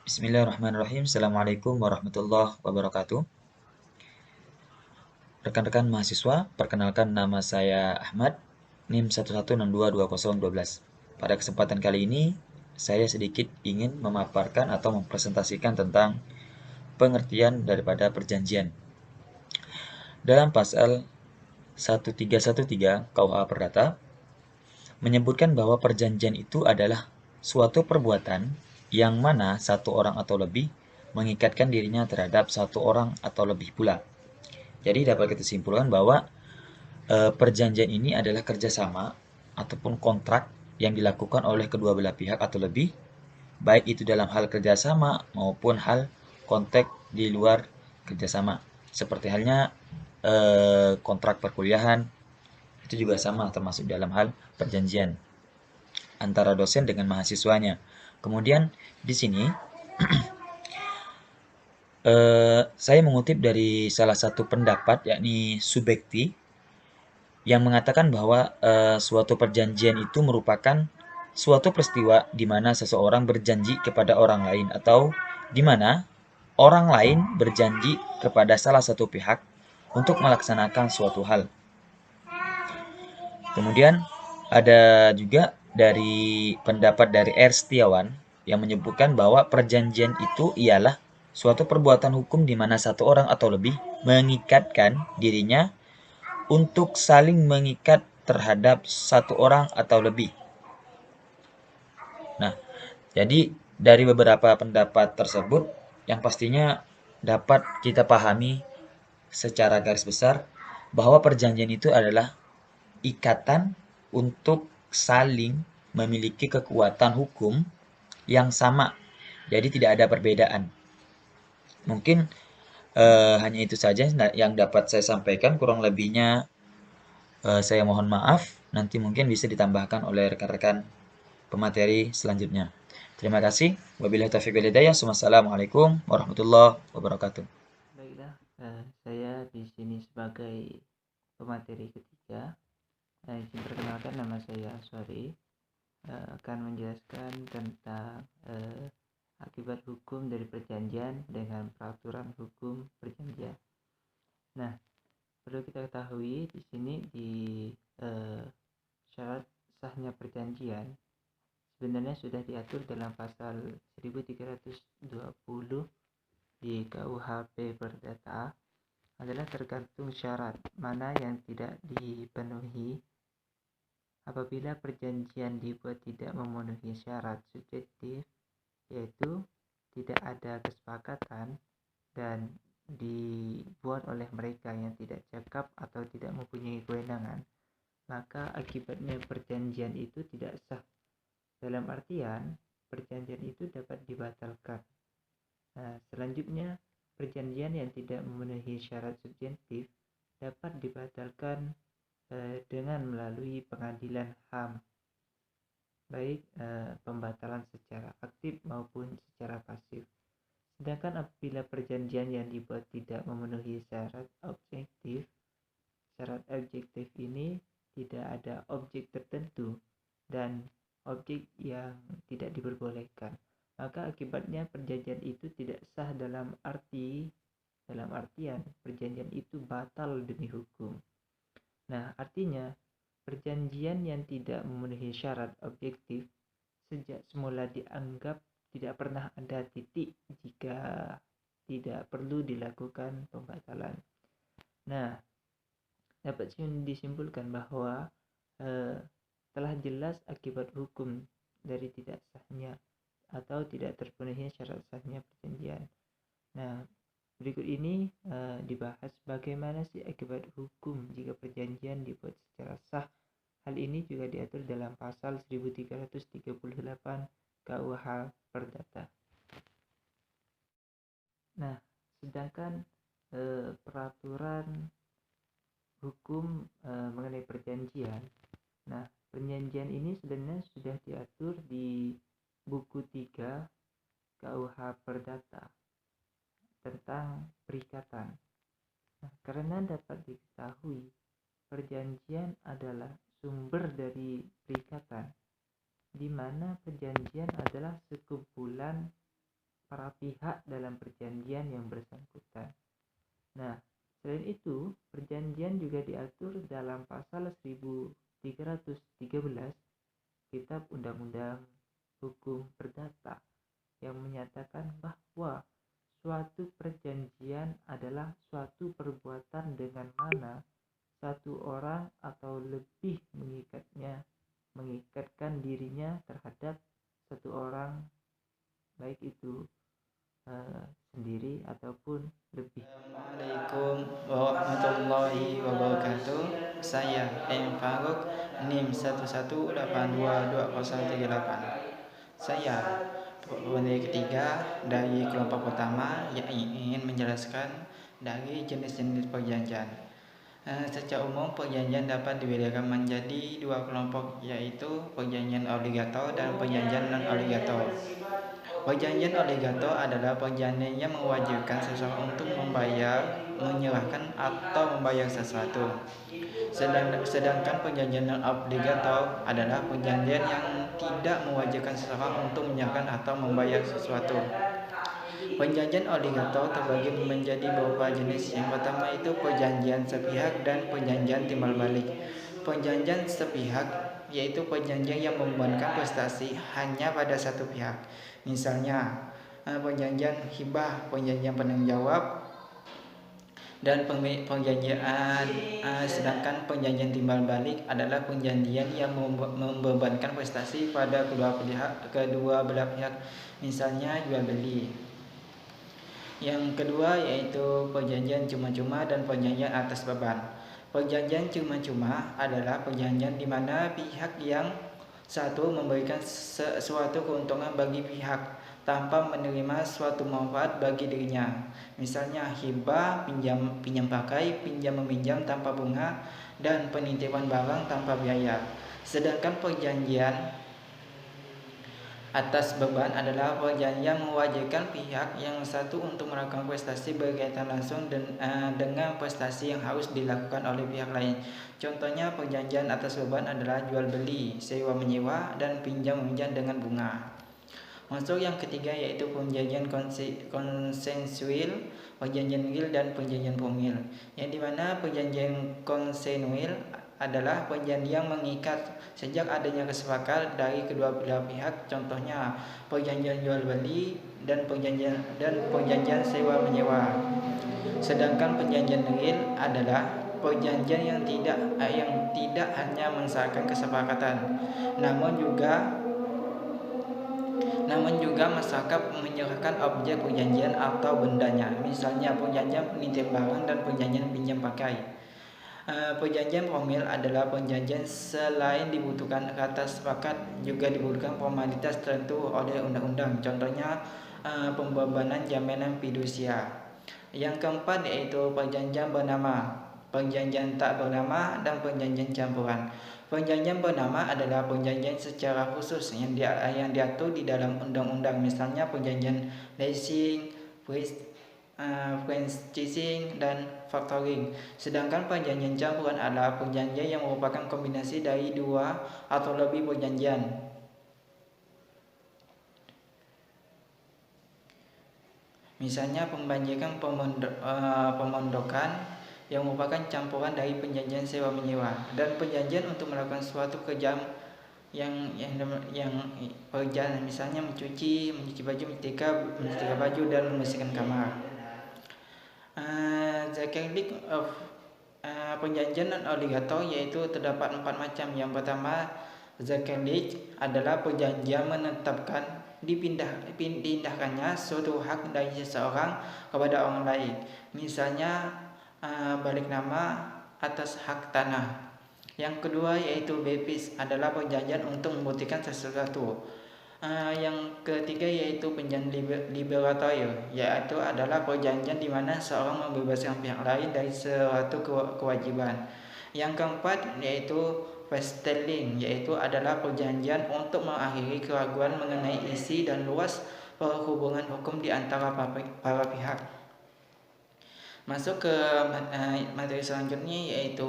Bismillahirrahmanirrahim. Assalamualaikum warahmatullahi wabarakatuh. Rekan-rekan mahasiswa, perkenalkan nama saya Ahmad, NIM 11622012. Pada kesempatan kali ini, saya sedikit ingin memaparkan atau mempresentasikan tentang pengertian daripada perjanjian. Dalam pasal 1313 KUH Perdata, menyebutkan bahwa perjanjian itu adalah suatu perbuatan yang mana satu orang atau lebih mengikatkan dirinya terhadap satu orang atau lebih pula. Jadi dapat kita simpulkan bahwa perjanjian ini adalah kerjasama ataupun kontrak yang dilakukan oleh kedua belah pihak atau lebih, baik itu dalam hal kerjasama maupun hal konteks di luar kerjasama. Seperti halnya kontrak perkuliahan, itu juga sama termasuk dalam hal perjanjian antara dosen dengan mahasiswanya. Kemudian di sini saya mengutip dari salah satu pendapat yakni Subekti yang mengatakan bahwa suatu perjanjian itu merupakan suatu peristiwa di mana seseorang berjanji kepada orang lain atau di mana orang lain berjanji kepada salah satu pihak untuk melaksanakan suatu hal. Kemudian ada juga dari pendapat dari R. Setiawan yang menyebutkan bahwa perjanjian itu ialah suatu perbuatan hukum di mana satu orang atau lebih mengikatkan dirinya untuk saling mengikat terhadap satu orang atau lebih. Nah, jadi dari beberapa pendapat tersebut yang pastinya dapat kita pahami secara garis besar bahwa perjanjian itu adalah ikatan untuk saling memiliki kekuatan hukum yang sama. Jadi tidak ada perbedaan. Mungkin hanya itu saja yang dapat saya sampaikan. Kurang lebihnya saya mohon maaf. Nanti mungkin bisa ditambahkan oleh rekan-rekan pemateri selanjutnya. Terima kasih. Wabillahi taufiq wal hidayah. Wassalamualaikum warahmatullahi wabarakatuh. Baiklah, saya di sini sebagai pemateri ketiga. Izin perkenalkan, nama saya Aswari, akan menjelaskan tentang akibat hukum dari perjanjian dengan peraturan hukum perjanjian. Nah, perlu kita ketahui di sini di eh, syarat sahnya perjanjian sebenarnya sudah diatur dalam pasal 1320 di KUHP Perdata, adalah tergantung syarat mana yang tidak dipenuhi. Apabila perjanjian dibuat tidak memenuhi syarat subjektif, yaitu tidak ada kesepakatan dan dibuat oleh mereka yang tidak cakap atau tidak mempunyai kewenangan, maka akibatnya perjanjian itu tidak sah. Dalam artian, perjanjian itu dapat dibatalkan. Nah, selanjutnya, perjanjian yang tidak memenuhi syarat subjektif dapat dibatalkan dengan melalui pengadilan HAM, baik pembatalan secara aktif maupun secara pasif. Sedangkan apabila perjanjian yang dibuat tidak memenuhi syarat objektif ini tidak ada objek tertentu dan objek yang tidak diperbolehkan, maka akibatnya perjanjian itu tidak sah dalam artian perjanjian itu batal demi hukum. Nah, artinya perjanjian yang tidak memenuhi syarat objektif sejak semula dianggap tidak pernah ada titik jika tidak perlu dilakukan pembatalan. Nah, dapat disimpulkan bahwa telah jelas akibat hukum dari tidak sahnya atau tidak terpenuhi syarat sahnya perjanjian. Nah, berikut ini dibahas bagaimana sih akibat hukum jika perjanjian dibuat secara sah. Hal ini juga diatur dalam pasal 1338 KUH Perdata. Nah, sedangkan peraturan hukum mengenai perjanjian. Nah, perjanjian ini sebenarnya sudah diatur di buku 3 KUH Perdata tentang perikatan. Nah, karena dapat diketahui perjanjian adalah sumber dari perikatan, di mana perjanjian adalah sekumpulan para pihak dalam perjanjian yang bersangkutan. Nah, selain itu, perjanjian juga diatur dalam pasal 1313 Kitab Undang-Undang Hukum Perdata yang menyatakan bahwa suatu perjanjian adalah suatu perbuatan dengan mana satu orang atau lebih mengikatkan dirinya terhadap satu orang, baik itu sendiri ataupun lebih. Assalamualaikum warahmatullahi wabarakatuh. Saya M. Faruk, NIM 1182238. Saya pendiri ketiga dari kelompok pertama yang ingin menjelaskan dari jenis-jenis perjanjian. Secara umum, perjanjian dapat dibedakan menjadi dua kelompok, yaitu perjanjian obligator dan perjanjian non-obligator. Perjanjian obligator adalah perjanjian yang mewajibkan seseorang untuk membayar, menyerahkan, atau membayar sesuatu. Sedangkan perjanjian non-obligator adalah perjanjian yang tidak mewajibkan seseorang untuk menyerahkan atau membayar sesuatu. Perjanjian obligator terbagi menjadi beberapa jenis. Yang pertama itu perjanjian sepihak dan perjanjian timbal balik. Perjanjian sepihak yaitu perjanjian yang membebankan prestasi hanya pada satu pihak. Misalnya perjanjian hibah, perjanjian penanggung jawab, dan sedangkan perjanjian timbal balik adalah perjanjian yang membebankan prestasi pada kedua belah pihak. Misalnya jual beli. Yang kedua yaitu perjanjian cuma-cuma dan perjanjian atas beban. Perjanjian cuma-cuma adalah perjanjian di mana pihak yang satu memberikan sesuatu keuntungan bagi pihak tanpa menerima suatu manfaat bagi dirinya. Misalnya hibah, pinjam pakai, pinjam meminjam tanpa bunga, dan penitipan barang tanpa biaya. Sedangkan perjanjian atas beban adalah perjanjian mewajibkan pihak yang satu untuk melakukan prestasi berkaitan langsung dengan prestasi yang harus dilakukan oleh pihak lain. Contohnya perjanjian atas beban adalah jual beli, sewa menyewa, dan pinjam meminjam dengan bunga. Masuk yang ketiga yaitu perjanjian konsensual, perjanjian will, dan perjanjian formil. Yang dimana perjanjian konsensual adalah perjanjian yang mengikat sejak adanya kesepakatan dari kedua belah pihak. Contohnya perjanjian jual beli dan perjanjian sewa menyewa. Sedangkan perjanjian will adalah perjanjian yang tidak hanya mensyaratkan kesepakatan, namun juga masyarakat menyerahkan objek perjanjian atau bendanya. Misalnya perjanjian penitip barang dan perjanjian pinjam pakai. Perjanjian formil adalah perjanjian selain dibutuhkan kata sepakat juga dibutuhkan formalitas tertentu oleh undang-undang. Contohnya pembebanan jaminan fidusia. Yang keempat yaitu perjanjian bernama, perjanjian tak bernama, dan perjanjian campuran. Perjanjian bernama adalah perjanjian secara khusus yang diatur di dalam undang-undang. Misalnya perjanjian leasing, franchising, dan factoring. Sedangkan perjanjian campuran adalah perjanjian yang merupakan kombinasi dari dua atau lebih perjanjian. Misalnya pembajikan pemondokan yang merupakan campuran dari perjanjian sewa menyewa dan perjanjian untuk melakukan suatu kerjaan yang pekerjaan, misalnya mencuci baju, menyetrika baju, dan membersihkan kamar. Perjanjian non-obligator yaitu terdapat 4 macam. Yang pertama, zakalik adalah perjanjian menetapkan dipindahkannya suatu hak dari seseorang kepada orang lain. Misalnya balik nama atas hak tanah. Yang kedua yaitu bepis adalah perjanjian untuk membuktikan sesuatu. Yang ketiga yaitu perjanjian liberator, yaitu adalah perjanjian di mana seorang membebaskan pihak lain dari suatu kewajiban. Yang keempat yaitu fast-telling, yaitu adalah perjanjian untuk mengakhiri keraguan mengenai isi dan luas hubungan hukum di antara para pihak. Masuk ke materi selanjutnya yaitu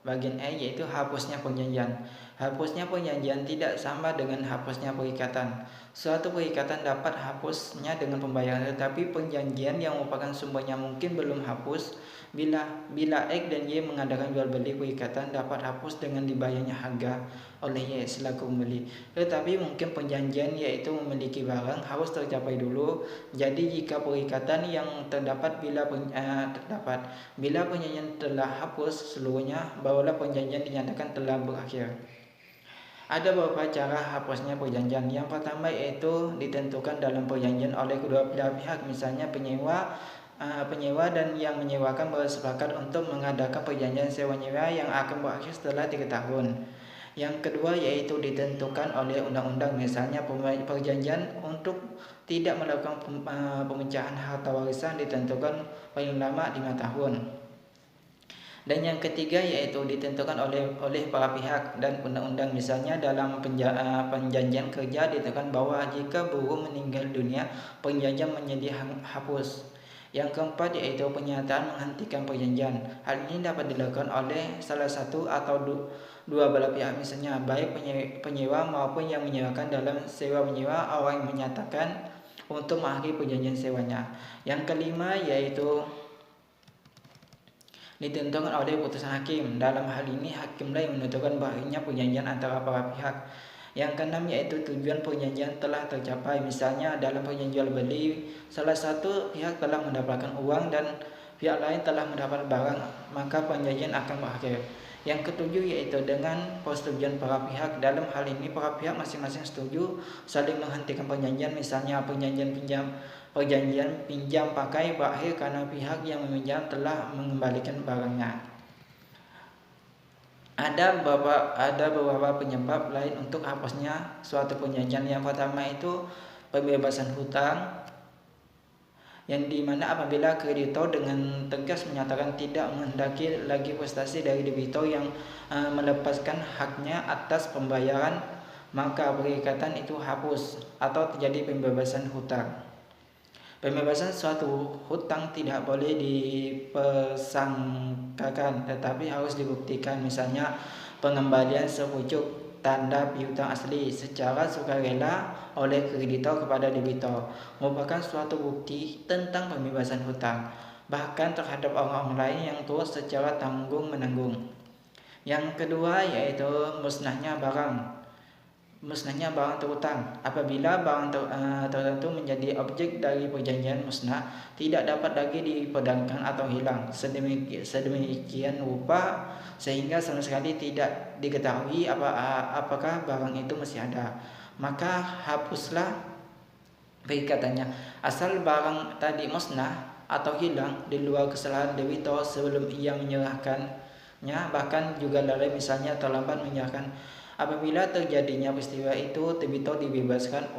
bagian E, yaitu hapusnya perjanjian. Hapusnya perjanjian tidak sama dengan hapusnya perikatan. Suatu perikatan dapat hapusnya dengan pembayaran, tetapi perjanjian yang merupakan sumbernya mungkin belum hapus. Bila X dan Y mengadakan jual beli, perikatan dapat hapus dengan dibayarnya harga oleh Y selaku pembeli. Tetapi mungkin perjanjian yaitu memiliki barang harus tercapai dulu. Jadi jika perikatan yang terdapat bila perjanjian telah hapus seluruhnya, barulah perjanjian dinyatakan telah berakhir. Ada beberapa cara hapusnya perjanjian. Yang pertama yaitu ditentukan dalam perjanjian oleh kedua belah pihak, misalnya penyewa dan yang menyewakan bersepakat untuk mengadakan perjanjian sewa-nyewa yang akan berakhir setelah 3 tahun. Yang kedua yaitu ditentukan oleh undang-undang, misalnya perjanjian untuk tidak melakukan pemecahan harta warisan ditentukan paling lama 5 tahun. Dan yang ketiga yaitu ditentukan oleh para pihak dan undang-undang, misalnya dalam perjanjian kerja ditentukan bahwa jika buruh meninggal dunia, perjanjian menjadi hapus. Yang keempat yaitu pernyataan menghentikan perjanjian. Hal ini dapat dilakukan oleh salah satu atau dua belah pihak, misalnya baik penyewa maupun yang menyewakan. Dalam sewa menyewa, orang yang menyatakan untuk mengakhiri perjanjian sewanya. Yang kelima yaitu ditentukan oleh putusan hakim. Dalam hal ini hakimlah yang menentukan berakhirnya perjanjian antara para pihak. Yang keenam yaitu tujuan perjanjian telah tercapai, misalnya dalam perjanjian jual beli salah satu pihak telah mendapatkan uang dan pihak lain telah mendapat barang, maka perjanjian akan berakhir. Yang ketujuh yaitu dengan persetujuan para pihak. Dalam hal ini para pihak masing-masing setuju saling menghentikan perjanjian, misalnya perjanjian pinjam pakai berakhir karena pihak yang meminjam telah mengembalikan barangnya. Ada beberapa penyebab lain untuk hapusnya suatu perjanjian. Yang pertama itu pembebasan hutang, yang dimana apabila kreditor dengan tegas menyatakan tidak menghendaki lagi prestasi dari debitor yang melepaskan haknya atas pembayaran, maka perikatan itu hapus atau terjadi pembebasan hutang. Pembebasan suatu hutang tidak boleh dipersangkakan, tetapi harus dibuktikan, misalnya pengembalian sepucuk tanda piutang asli secara sukarela oleh kreditor kepada debitor merupakan suatu bukti tentang pembebasan hutang, bahkan terhadap orang-orang lain yang turut secara tanggung-menanggung. Yang kedua yaitu musnahnya barang terhutang. Apabila barang tertentu menjadi objek dari perjanjian musnah, tidak dapat lagi diperdagangkan atau hilang sedemikian rupa sehingga sama sekali tidak diketahui apakah barang itu masih ada, maka hapuslah perikatannya. Asal barang tadi musnah atau hilang di luar kesalahan debitor sebelum ia menyerahkannya, bahkan juga lalai, misalnya terlambat menyerahkan. Apabila terjadinya peristiwa itu, debitor dibebaskan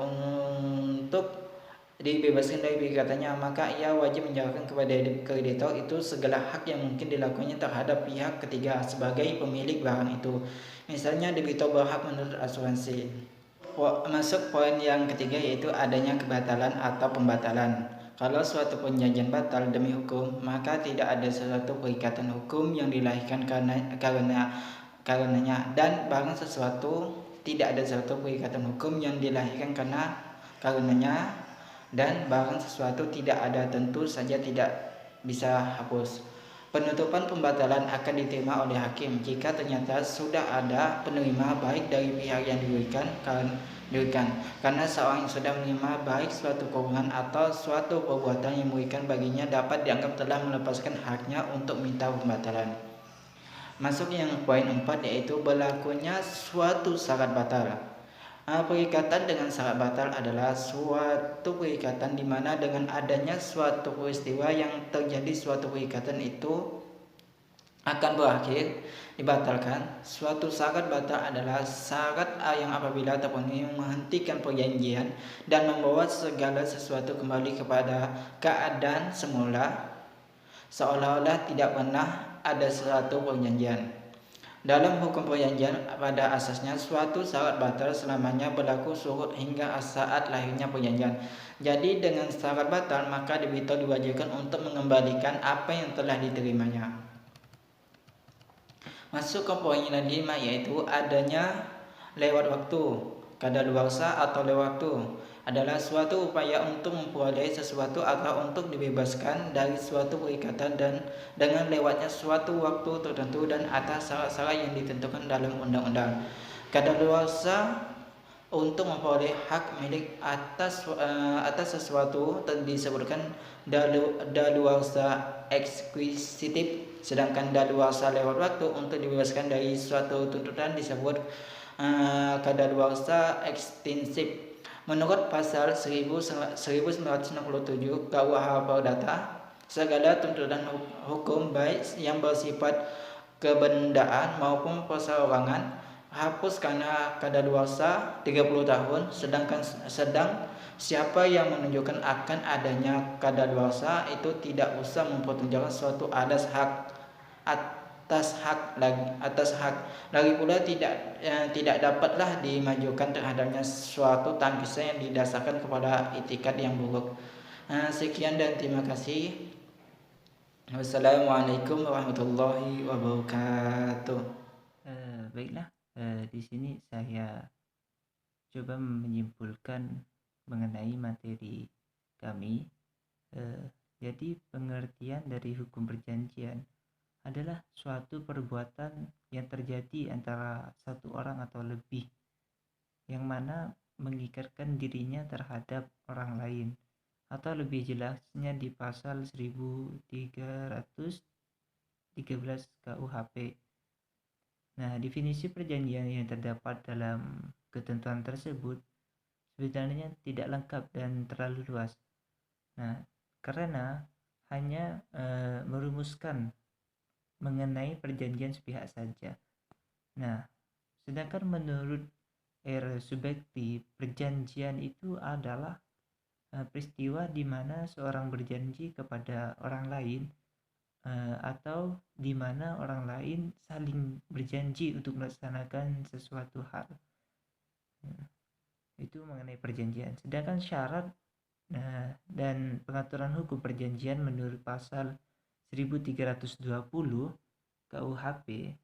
dari perikatannya, maka ia wajib menyerahkan kepada kreditor itu segala hak yang mungkin dilakukannya terhadap pihak ketiga sebagai pemilik barang itu. Misalnya debitor berhak menuntut asuransi. Masuk poin yang ketiga yaitu adanya kebatalan atau pembatalan. Kalau suatu perjanjian batal demi hukum, maka tidak ada suatu perikatan hukum yang dilahirkan karenanya, dan barang sesuatu tidak ada suatu perikatan hukum yang dilahirkan karenanya, dan barang sesuatu tidak ada tentu saja tidak bisa hapus. Penutupan pembatalan akan diterima oleh hakim jika ternyata sudah ada penerima baik dari pihak yang diberikan, karena seorang yang sudah menerima baik suatu keuangan atau suatu perbuatan yang merugikan baginya dapat dianggap telah melepaskan haknya untuk minta pembatalan. Masuk yang poin 4 yaitu berlakunya suatu syarat batal. Perikatan dengan syarat batal adalah suatu perikatan di mana dengan adanya suatu peristiwa yang terjadi suatu perikatan itu akan berakhir dibatalkan. Suatu syarat batal adalah syarat yang apabila terpenuhi menghentikan perjanjian dan membawa segala sesuatu kembali kepada keadaan semula, seolah-olah tidak pernah ada suatu perjanjian. Dalam hukum perjanjian, pada asasnya suatu syarat batal selamanya berlaku surut hingga saat lahirnya perjanjian. Jadi dengan syarat batal, maka debitor diwajibkan untuk mengembalikan apa yang telah diterimanya. Masuk ke poin yang kelima, yaitu adanya lewat waktu. Kadaluarsa atau lewat waktu adalah suatu upaya untuk memperoleh sesuatu atau untuk dibebaskan dari suatu perikatan dan dengan lewatnya suatu waktu tertentu dan atas syarat-syarat yang ditentukan dalam undang-undang. Kadaluarsa untuk memperoleh hak milik atas sesuatu disebutkan daluarsa eksekutif, sedangkan daluarsa lewat waktu untuk dibebaskan dari suatu tuntutan disebut kadaluarsa ekstensif. Menurut pasal 1967 KUH Perdata, segala tuntutan hukum baik yang bersifat kebendaan maupun perseorangan hapus karena kadaluarsa 30 tahun, sedang siapa yang menunjukkan akan adanya kadaluarsa itu tidak usah mempertanggungjawabkan suatu atas hak lagi pula tidak dapatlah dimajukan terhadapnya suatu tangkisan yang didasarkan kepada itikat yang buruk. Sekian dan terima kasih. Wassalamualaikum warahmatullahi wabarakatuh. Baiklah, di sini saya coba menyimpulkan mengenai materi kami. Jadi pengertian dari hukum perjanjian adalah suatu perbuatan yang terjadi antara satu orang atau lebih, yang mana mengikatkan dirinya terhadap orang lain, atau lebih jelasnya di pasal 1313 KUHP. Nah, definisi perjanjian yang terdapat dalam ketentuan tersebut sebenarnya tidak lengkap dan terlalu luas. Nah, karena hanya merumuskan mengenai perjanjian sepihak saja. Nah, sedangkan menurut R. Subekti, perjanjian itu adalah peristiwa di mana seorang berjanji kepada orang lain atau di mana orang lain saling berjanji untuk melaksanakan sesuatu hal. Itu mengenai perjanjian. Sedangkan syarat dan pengaturan hukum perjanjian menurut pasal 1320 KUHP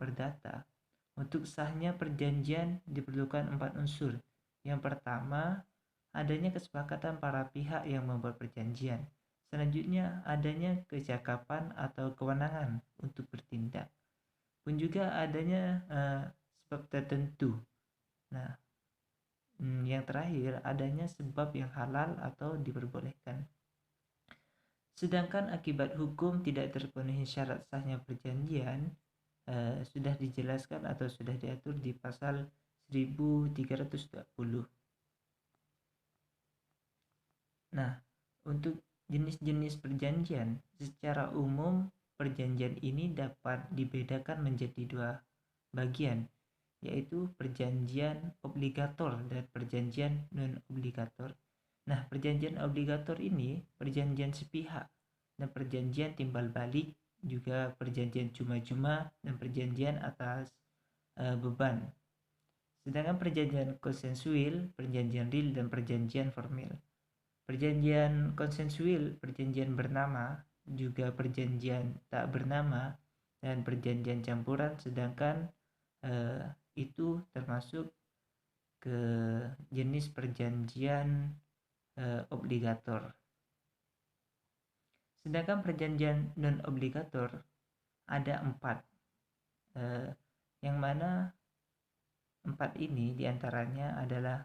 Perdata, untuk sahnya perjanjian diperlukan 4 unsur. Yang pertama, adanya kesepakatan para pihak yang membuat perjanjian. Selanjutnya, adanya kecakapan atau kewenangan untuk bertindak. Pun juga adanya sebab tertentu. Nah, yang terakhir, adanya sebab yang halal atau diperbolehkan. Sedangkan akibat hukum tidak terpenuhi syarat sahnya perjanjian sudah dijelaskan atau sudah diatur di pasal 1320. Nah, untuk jenis-jenis perjanjian, secara umum perjanjian ini dapat dibedakan menjadi 2 bagian, yaitu perjanjian obligator dan perjanjian non-obligator. Nah, perjanjian obligator ini perjanjian sepihak, dan perjanjian timbal balik, juga perjanjian cuma-cuma, dan perjanjian atas beban. Sedangkan perjanjian konsensual, perjanjian real, dan perjanjian formil. Perjanjian konsensual, perjanjian bernama, juga perjanjian tak bernama, dan perjanjian campuran, sedangkan itu termasuk ke jenis perjanjian obligator. Sedangkan perjanjian non-obligator ada 4, yang mana 4 ini diantaranya adalah